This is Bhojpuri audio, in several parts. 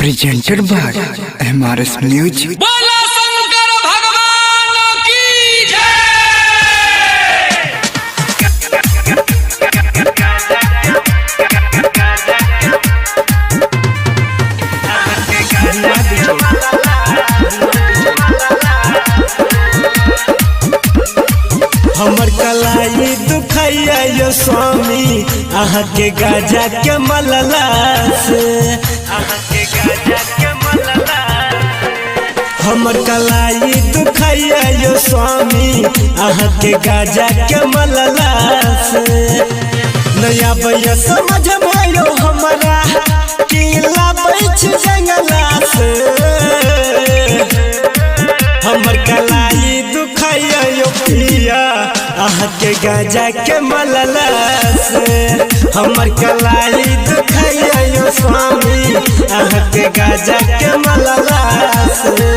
presented by MRS News। बोला शंकर भगवान की जय। हमर कलाई दुखैया यो स्वामी अहाँ के गाजा के मलला से हमर कलाई दुखैया यो स्वामी अहाँ के गाजा के मलला से नया भैया समझ में यो हमारा किला बैठ जंगला से हमर कलाई दुखैया यो पिया अहाँ के गाजा के मलला से हमर कलाई दुखैया यो स्वामी अहाँ के गाजा के मलला से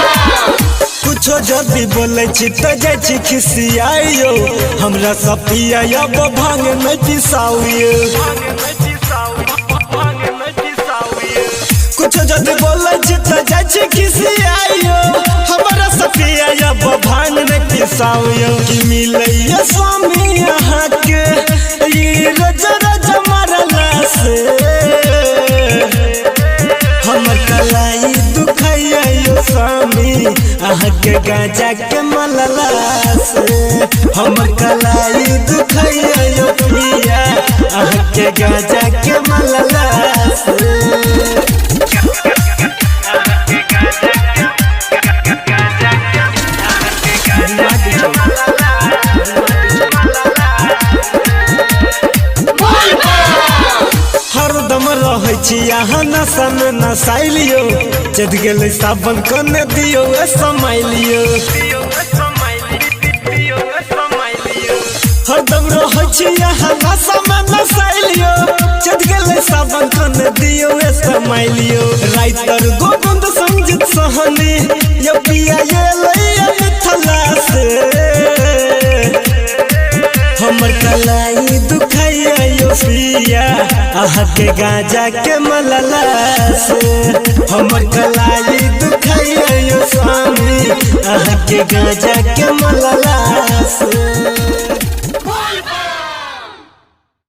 कुछो जल्दी बोले छी तो जाय छी खिसियाइयो हमरा सपिया अब भांग नहीं पिसाइयो कुछो जल्दी बोले छी तो जाय छी खिसियाइयो हमरा सपिया अब भांग नहीं पिसाइयो कि मिलैया स्वामी अहाँ के ई रज रज मरला से हमर कलाई दुखैया यो स्वामी अहाँ के गाजा के मलला से हमर कलाई दुखैया यो पिया अहाँ के गाजा के मलला से हरदम रहै छी अहाँ नशा में नसाइलियो चढ़ गेलै सावन कने दियो समाइलियो हरदम रहै छी अहाँ नशा में नसाइलियो चढ़ गेलै सावन कने दियो समाइलियो राइटर गोविंद संजीत सहनी यो पिया एलै मिथला से हमर कलाई दुखैया यो पिया अहाँ के गाजा के मलला से हमर कलाई दुखैया यो स्वामी अहाँ के गाजा के मलला से।